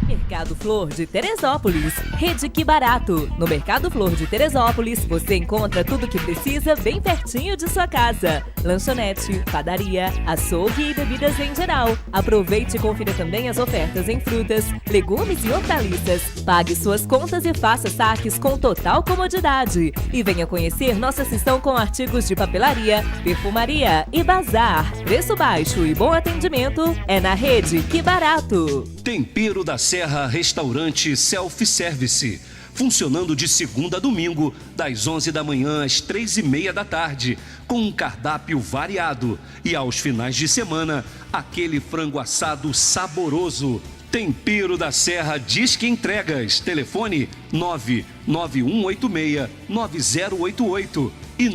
Speaker 13: Mercado Flor de Teresópolis. Rede Que Barato. No Mercado Flor de Teresópolis, você encontra tudo o que precisa bem pertinho de sua casa. Lanchonete, padaria, açougue e bebidas em geral. Aproveite e confira também as ofertas em frutas, legumes e hortaliças. Pague suas contas e faça saques com total comodidade. E venha conhecer nossa seção com artigos de papelaria, perfumaria e bazar. Preço baixo e bom atendimento é na Rede Que Barato.
Speaker 14: Tempero da Serra Restaurante Self-Service. Funcionando de segunda a domingo, das 11 da manhã às 3:30 da tarde, com um cardápio variado. E aos finais de semana, aquele frango assado saboroso. Tempero da Serra Disque Entregas. Telefone 99186-9088 e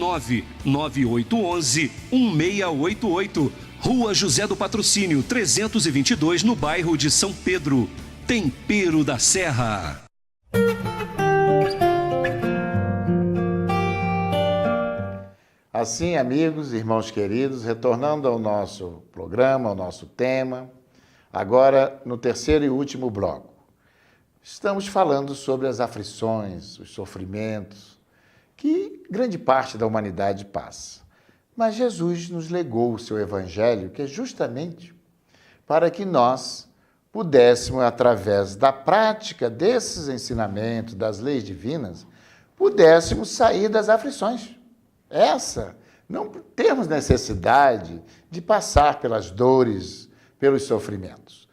Speaker 14: 99811-1688. Rua José do Patrocínio, 322, no bairro de São Pedro. Tempero da Serra.
Speaker 2: Assim, amigos, irmãos queridos, retornando ao nosso programa, ao nosso tema, agora no terceiro e último bloco. Estamos falando sobre as aflições, os sofrimentos que grande parte da humanidade passa. Mas Jesus nos legou o seu evangelho, que é justamente para que nós pudéssemos, através da prática desses ensinamentos, das leis divinas, pudéssemos sair das aflições. Não temos necessidade de passar pelas dores, pelos sofrimentos.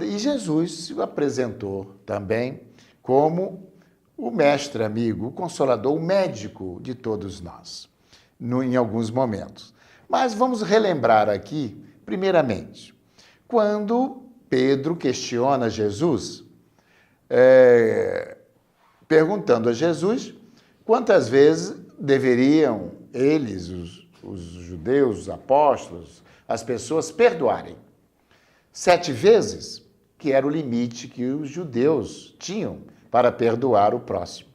Speaker 2: E Jesus se apresentou também como o mestre amigo, o consolador, o médico de todos nós, em alguns momentos. Mas vamos relembrar aqui, primeiramente, quando Pedro questiona Jesus, perguntando a Jesus quantas vezes deveriam eles, os judeus, os apóstolos, as pessoas perdoarem. 7 vezes, que era o limite que os judeus tinham para perdoar o próximo.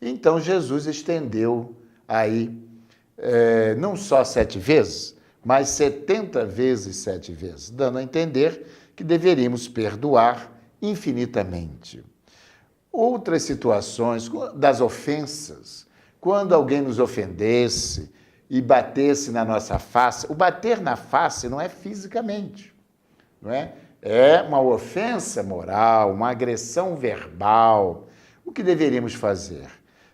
Speaker 2: Então Jesus estendeu aí não só 7 vezes, mas 70 vezes 7 vezes, dando a entender que deveríamos perdoar infinitamente. Outras situações das ofensas, quando alguém nos ofendesse e batesse na nossa face, o bater na face não é fisicamente, não é? É uma ofensa moral, uma agressão verbal. O que deveríamos fazer?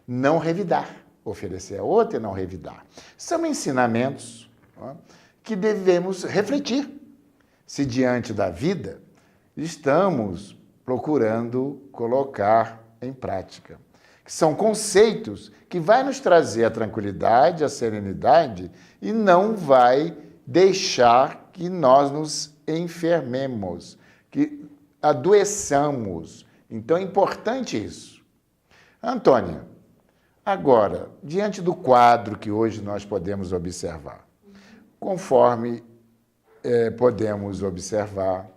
Speaker 2: Não revidar, oferecer a outra e não revidar. São ensinamentos, não é, que devemos refletir se diante da vida estamos procurando colocar em prática. São conceitos que vai nos trazer a tranquilidade, a serenidade e não vai deixar que nós nos enfermemos, que adoeçamos Então é importante isso. Antônia, agora, diante do quadro que hoje nós podemos observar, conforme podemos observar,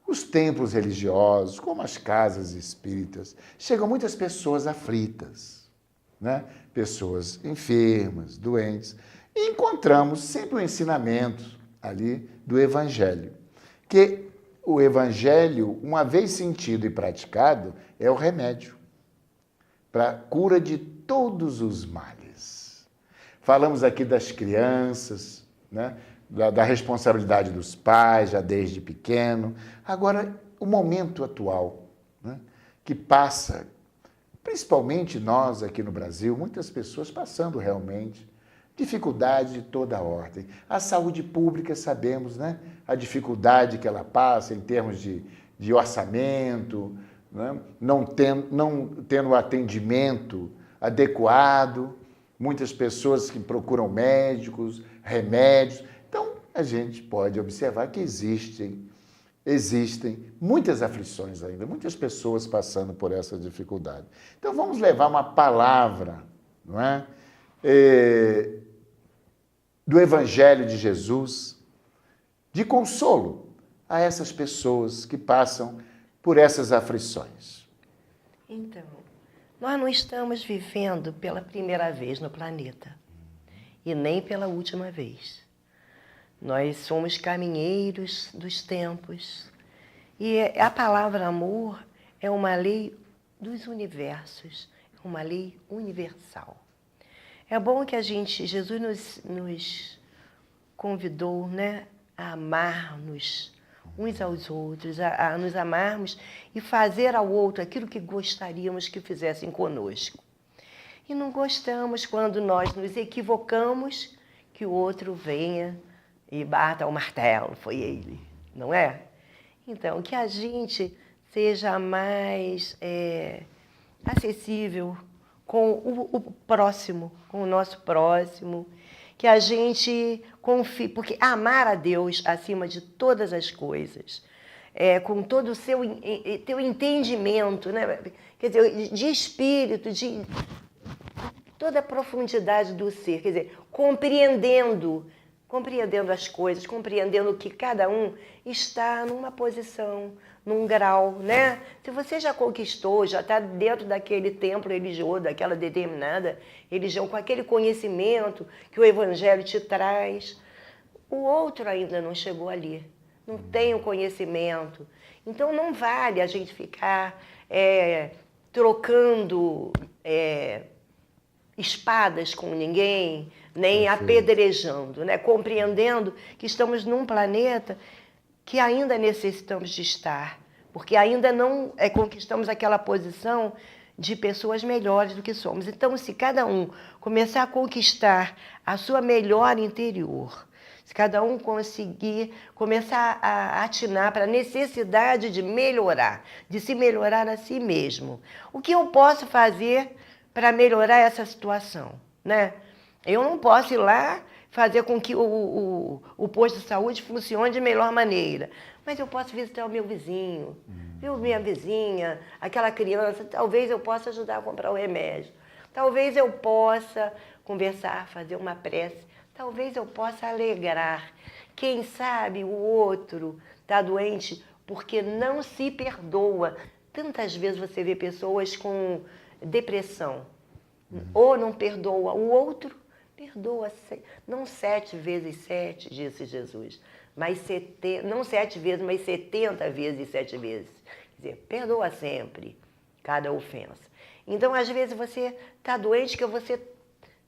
Speaker 2: os templos religiosos, como as casas espíritas, chegam muitas pessoas aflitas, né? Pessoas enfermas, doentes, e encontramos sempre o ensinamento ali do Evangelho, que o Evangelho, uma vez sentido e praticado, é o remédio para a cura de todos os males. Falamos aqui das crianças, né? Da responsabilidade dos pais, já desde pequeno. Agora, o momento atual, né? Que passa, principalmente nós aqui no Brasil, muitas pessoas passando realmente dificuldade de toda a ordem. A saúde pública, sabemos, né? A dificuldade que ela passa em termos de orçamento, né? Não tendo atendimento adequado, muitas pessoas que procuram médicos, remédios. Então, a gente pode observar que existem muitas aflições ainda, muitas pessoas passando por essa dificuldade. Então, vamos levar uma palavra, não é? Do Evangelho de Jesus, de consolo a essas pessoas que passam por essas aflições.
Speaker 4: Então, nós não estamos vivendo pela primeira vez no planeta e nem pela última vez. Nós somos caminheiros dos tempos e a palavra amor é uma lei dos universos, é uma lei universal. É bom que Jesus nos convidou, né, a amar-nos uns aos outros, a nos amarmos e fazer ao outro aquilo que gostaríamos que fizessem conosco. E não gostamos quando nós nos equivocamos que o outro venha e bata o martelo, foi ele, não é? Então, que a gente seja mais acessível com o próximo, com o nosso próximo, que a gente confie, porque amar a Deus acima de todas as coisas, com todo o teu entendimento, né? Quer dizer, de espírito, de toda a profundidade do ser, quer dizer, compreendendo as coisas, compreendendo que cada um está numa posição, num grau, né? Se você já conquistou, já está dentro daquele templo religioso, daquela determinada religião, com aquele conhecimento que o Evangelho te traz, o outro ainda não chegou ali, não tem o conhecimento. Então não vale a gente ficar trocando espadas com ninguém, nem apedrejando, né? Compreendendo que estamos num planeta que ainda necessitamos de estar, porque ainda não conquistamos aquela posição de pessoas melhores do que somos. Então, se cada um começar a conquistar a sua melhor interior, se cada um conseguir começar a atinar para a necessidade de melhorar, de se melhorar a si mesmo, o que eu posso fazer para melhorar essa situação, né? Eu não posso ir lá fazer com que o posto de saúde funcione de melhor maneira, mas eu posso visitar o meu vizinho, viu, minha vizinha, aquela criança, talvez eu possa ajudar a comprar o remédio, talvez eu possa conversar, fazer uma prece, talvez eu possa alegrar. Quem sabe o outro está doente porque não se perdoa. Tantas vezes você vê pessoas com depressão, ou não perdoa o outro, perdoa, não 7 vezes 7, disse Jesus, mas não 7 vezes, mas 70 vezes 7 vezes. Quer dizer, perdoa sempre cada ofensa. Então, às vezes, você está doente, que você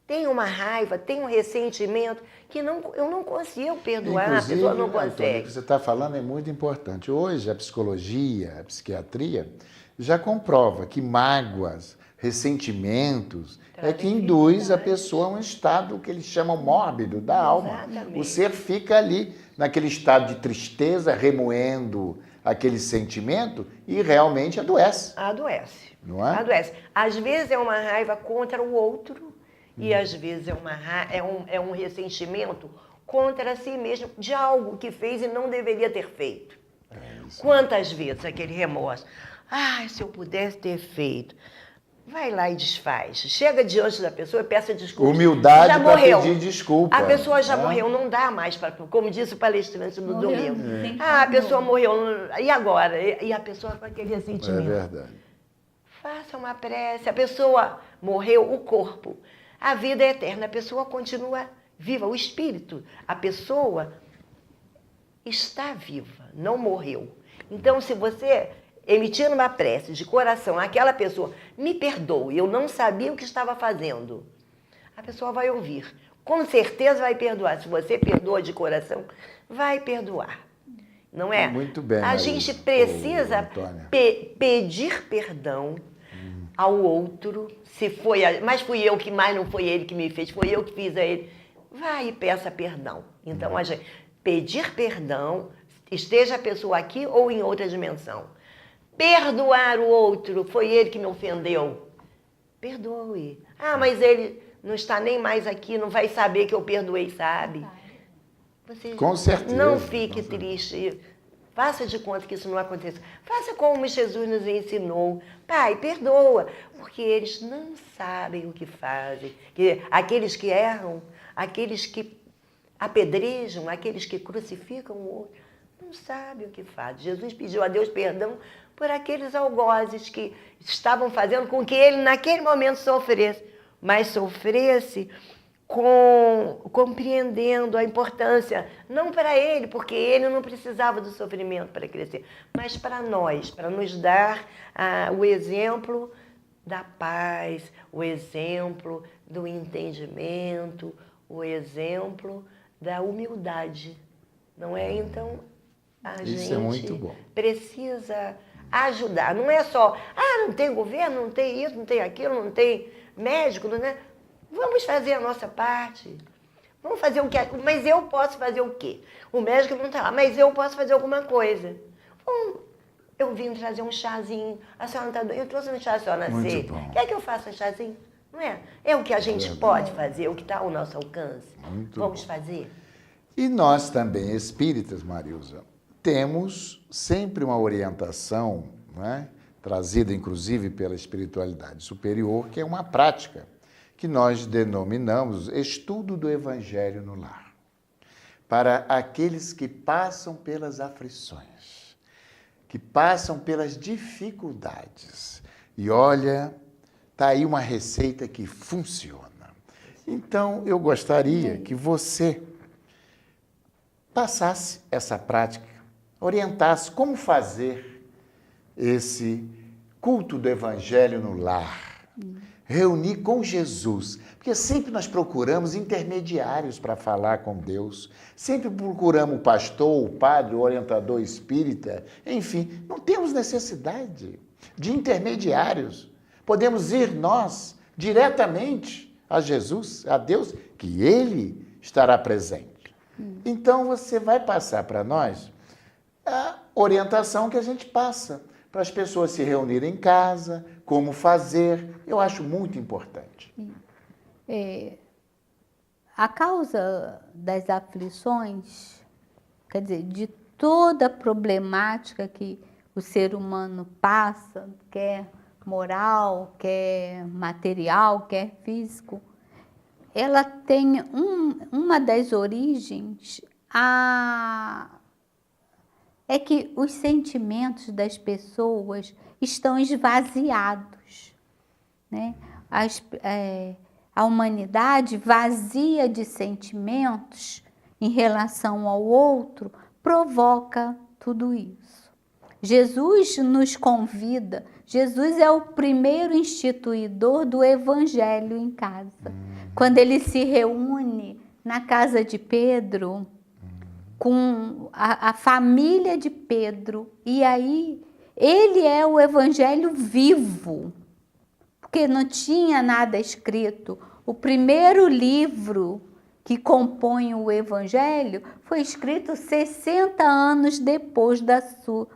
Speaker 4: tem uma raiva, tem um ressentimento, que eu não consigo perdoar, inclusive, a pessoa não consegue.
Speaker 2: Antônio, o que você está falando é muito importante. Hoje, a psicologia, a psiquiatria, já comprova que mágoas, ressentimentos, que induz a pessoa a um estado que eles chamam mórbido da alma.
Speaker 4: Exatamente.
Speaker 2: O ser fica ali naquele estado de tristeza, remoendo aquele sentimento e realmente adoece.
Speaker 4: Adoece.
Speaker 2: Não é?
Speaker 4: Adoece. Às vezes é uma raiva contra o outro e às vezes é um ressentimento contra si mesmo de algo que fez e não deveria ter feito. Quantas vezes aquele remorso? Ah, se eu pudesse ter feito. Vai lá e desfaz. Chega diante da pessoa e peça desculpas.
Speaker 2: Humildade
Speaker 4: já
Speaker 2: para
Speaker 4: morreu.
Speaker 2: pedir desculpa.
Speaker 4: A pessoa já morreu, não dá mais para, como disse o palestrante no domingo. A pessoa morreu, e agora? E a pessoa com aquele ressentimento.
Speaker 2: É verdade.
Speaker 4: Faça uma prece. A pessoa morreu, o corpo. A vida é eterna, a pessoa continua viva, o espírito. A pessoa está viva, não morreu. Então, se você emitir uma prece de coração àquela pessoa, me perdoe, eu não sabia o que estava fazendo, a pessoa vai ouvir. Com certeza vai perdoar. Se você perdoa de coração, vai perdoar. Não é?
Speaker 2: Muito bem.
Speaker 4: A gente precisa pedir perdão ao outro, se foi, mas fui eu que mais, não foi ele que me fez, foi eu que fiz a ele. Vai e peça perdão. Então, a gente pedir perdão, esteja a pessoa aqui ou em outra dimensão. Perdoar o outro, foi ele que me ofendeu. Perdoe. Ah, mas ele não está nem mais aqui, não vai saber que eu perdoei, sabe? Você
Speaker 2: com certeza.
Speaker 4: Não fique triste. Faça de conta que isso não aconteça. Faça como Jesus nos ensinou. Pai, perdoa, porque eles não sabem o que fazem. Aqueles que erram, aqueles que apedrejam, aqueles que crucificam o outro, não sabem o que fazem. Jesus pediu a Deus perdão por aqueles algozes que estavam fazendo com que ele, naquele momento, sofresse. Mas sofresse compreendendo a importância, não para ele, porque ele não precisava do sofrimento para crescer, mas para nós, para nos dar o exemplo da paz, o exemplo do entendimento, o exemplo da humildade, não é? Então, a gente precisa ajudar, não é só, não tem governo, não tem isso, não tem aquilo, não tem médico, não é? Vamos fazer a nossa parte. Vamos fazer o que... Mas eu posso fazer o quê? O médico não está lá, mas eu posso fazer alguma coisa. Eu vim trazer um chazinho. A senhora não está doente? Eu trouxe um chá, a senhora aceita. Quer que eu faça um chazinho? Não é? É o que a gente pode fazer, o que está ao nosso alcance. Vamos fazer.
Speaker 2: E nós também, espíritas, Marilza, temos sempre uma orientação, não é? Trazida, inclusive, pela espiritualidade superior, que é uma prática que nós denominamos estudo do Evangelho no lar, para aqueles que passam pelas aflições, que passam pelas dificuldades. E olha, está aí uma receita que funciona. Então, eu gostaria que você passasse essa prática, orientasse como fazer esse culto do Evangelho no lar, reunir com Jesus, porque sempre nós procuramos intermediários para falar com Deus, sempre procuramos o pastor, o padre, o orientador espírita, enfim, não temos necessidade de intermediários. Podemos ir nós diretamente a Jesus, a Deus, que Ele estará presente. Então você vai passar para nós a orientação que a gente passa para as pessoas se reunirem em casa, como fazer, eu acho muito importante.
Speaker 3: A causa das aflições, quer dizer, de toda a problemática que o ser humano passa, quer moral, quer material, quer físico, ela tem uma das origens é que os sentimentos das pessoas estão esvaziados, né? A humanidade vazia de sentimentos em relação ao outro provoca tudo isso. Jesus nos convida, Jesus é o primeiro instituidor do Evangelho em casa. Quando ele se reúne na casa de Pedro, com a família de Pedro, e aí ele é o Evangelho vivo, porque não tinha nada escrito. O primeiro livro que compõe o Evangelho foi escrito 60 anos depois da sua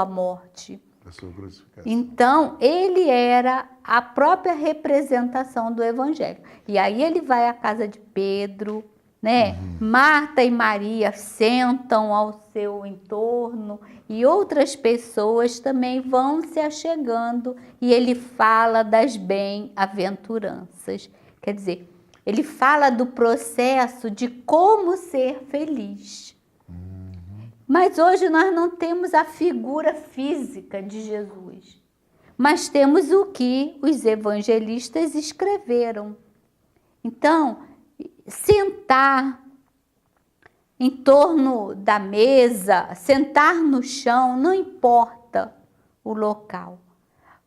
Speaker 3: morte.
Speaker 2: Da sua crucificação.
Speaker 3: Então, ele era a própria representação do Evangelho. E aí ele vai à casa de Pedro, né? Marta e Maria sentam ao seu entorno e outras pessoas também vão se achegando e ele fala das bem-aventuranças. Quer dizer, ele fala do processo de como ser feliz. Mas hoje nós não temos a figura física de Jesus, mas temos o que os evangelistas escreveram. Então, sentar em torno da mesa, sentar no chão, não importa o local.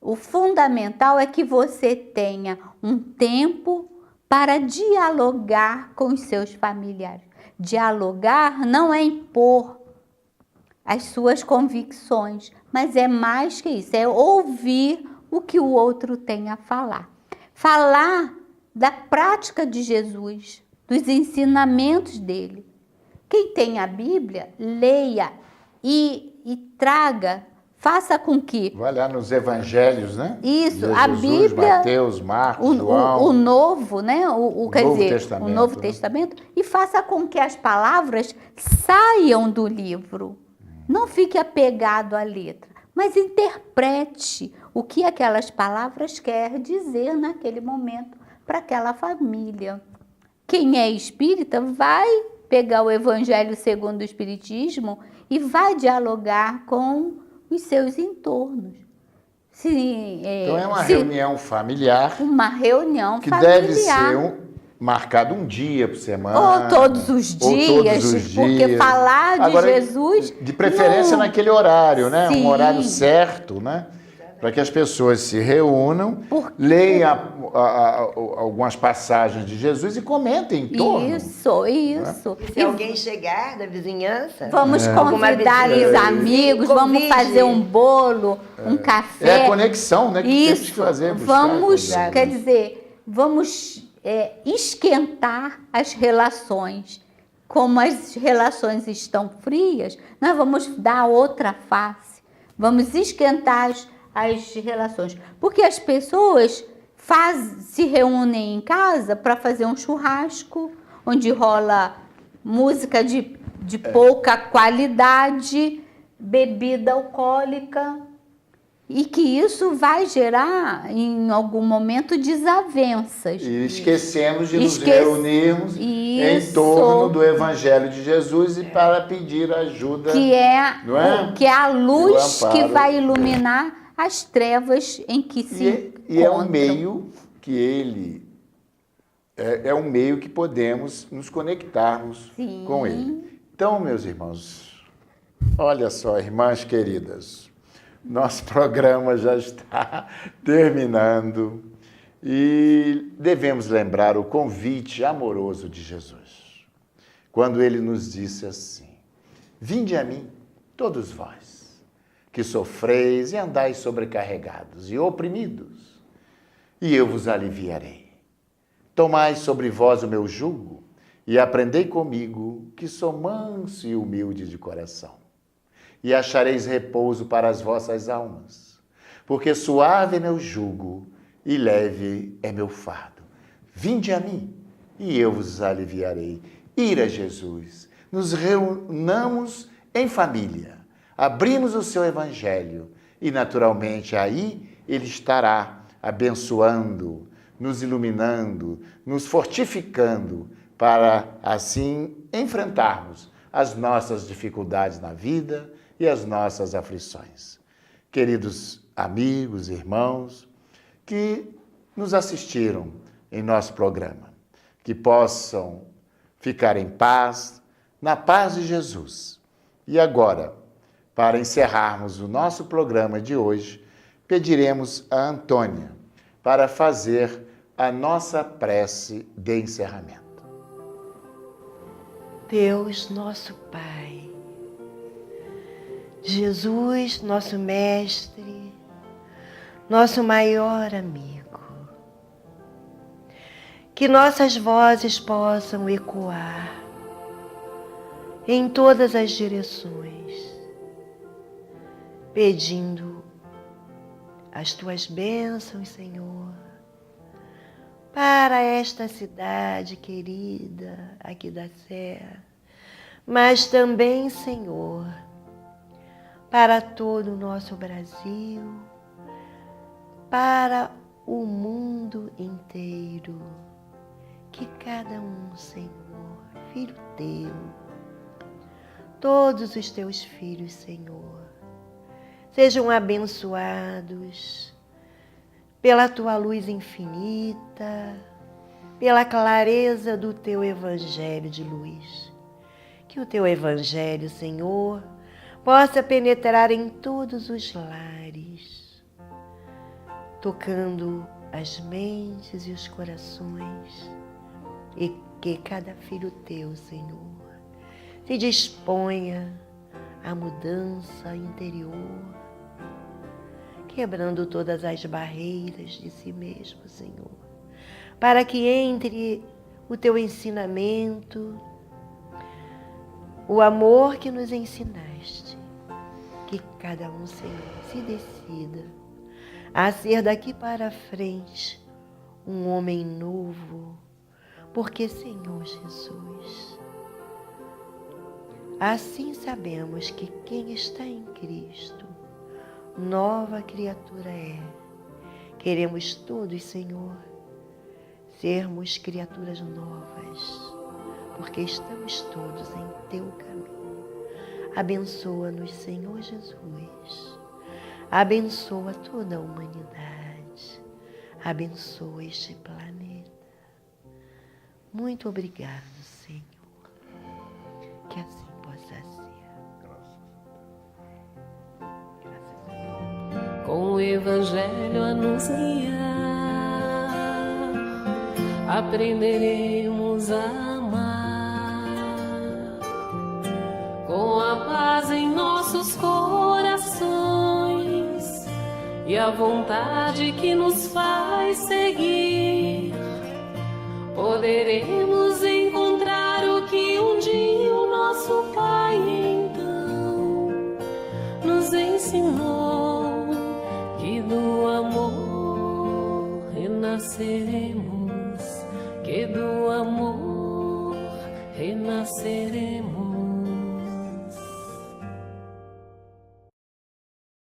Speaker 3: O fundamental é que você tenha um tempo para dialogar com os seus familiares. Dialogar não é impor as suas convicções, mas é mais que isso, é ouvir o que o outro tem a falar. Falar da prática de Jesus, dos ensinamentos dele. Quem tem a Bíblia, leia e traga, faça com que...
Speaker 2: Vai lá nos evangelhos, né?
Speaker 3: Isso,
Speaker 2: de
Speaker 3: a
Speaker 2: Jesus,
Speaker 3: Bíblia...
Speaker 2: Mateus, Marcos, João...
Speaker 3: O Novo, né? Quer
Speaker 2: Novo
Speaker 3: dizer,
Speaker 2: Testamento,
Speaker 3: o Novo
Speaker 2: né?
Speaker 3: Testamento, e faça com que as palavras saiam do livro. Não fique apegado à letra, mas interprete o que aquelas palavras querem dizer naquele momento para aquela família. Quem é espírita vai pegar o Evangelho segundo o Espiritismo e vai dialogar com os seus entornos.
Speaker 2: Então é uma reunião familiar.
Speaker 3: Uma reunião
Speaker 2: que
Speaker 3: familiar.
Speaker 2: deve ser marcado um dia por semana.
Speaker 3: Ou todos os dias, porque falar de
Speaker 2: Agora,
Speaker 3: Jesus...
Speaker 2: De preferência naquele horário, né?
Speaker 3: Sim.
Speaker 2: Um horário certo, né? Para que as pessoas se reúnam, leiam algumas passagens de Jesus e comentem em torno.
Speaker 3: Isso.
Speaker 2: Né?
Speaker 4: Se alguém chegar da vizinhança...
Speaker 3: Vamos convidar os amigos, vamos fazer um bolo, um café.
Speaker 2: É a conexão, né? Que temos que fazer.
Speaker 3: Vamos, quer dizer, vamos esquentar as relações. Como as relações estão frias, nós vamos dar outra face. Vamos esquentar as relações. Porque as pessoas se reúnem em casa para fazer um churrasco, onde rola música de pouca qualidade, bebida alcoólica, e que isso vai gerar, em algum momento, desavenças.
Speaker 2: E esquecemos de nos reunirmos em torno do Evangelho de Jesus e para pedir ajuda.
Speaker 3: Que é a luz que vai iluminar as trevas em que se encontram.
Speaker 2: E é um meio que ele... É um meio que podemos nos conectarmos com ele. Então, meus irmãos, olha só, irmãs queridas, nosso programa já está terminando e devemos lembrar o convite amoroso de Jesus, quando ele nos disse assim: vinde a mim, todos vós, que sofreis e andais sobrecarregados e oprimidos, e eu vos aliviarei. Tomai sobre vós o meu jugo e aprendei comigo, que sou manso e humilde de coração. E achareis repouso para as vossas almas, porque suave é meu jugo e leve é meu fardo. Vinde a mim e eu vos aliviarei. Ir a Jesus, nos reunamos em família, abrimos o seu evangelho e naturalmente aí ele estará abençoando, nos iluminando, nos fortificando para assim enfrentarmos as nossas dificuldades na vida e as nossas aflições. Queridos amigos, irmãos, que nos assistiram em nosso programa, que possam ficar em paz, na paz de Jesus. E agora, para encerrarmos o nosso programa de hoje, pediremos a Antônia para fazer a nossa prece de encerramento.
Speaker 4: Deus, nosso Pai, Jesus, nosso Mestre, nosso maior amigo, que nossas vozes possam ecoar em todas as direções, pedindo as tuas bênçãos, Senhor, para esta cidade querida aqui da Serra, mas também, Senhor, para todo o nosso Brasil, para o mundo inteiro. Que cada um, Senhor, filho teu, todos os teus filhos, Senhor, sejam abençoados pela tua luz infinita, pela clareza do teu evangelho de luz. Que o teu evangelho, Senhor, possa penetrar em todos os lares, tocando as mentes e os corações, e que cada filho teu, Senhor, se disponha à mudança interior, quebrando todas as barreiras de si mesmo, Senhor, para que entre o teu ensinamento, o amor que nos ensinaste, que cada um, Senhor, se decida a ser daqui para frente um homem novo, porque, Senhor Jesus, assim sabemos que quem está em Cristo, nova criatura é. Queremos todos, Senhor, sermos criaturas novas, porque estamos todos em teu caminho. Abençoa-nos, Senhor Jesus. Abençoa toda a humanidade. Abençoa este planeta. Muito obrigado, Senhor. Que assim possa ser.
Speaker 1: Com o Evangelho a nos guiar, aprenderemos a amar. Com a paz em nossos corações e a vontade que nos faz seguir, poderemos encontrar o que um dia o nosso Pai então nos ensinou, que do amor renasceremos, que do amor renasceremos.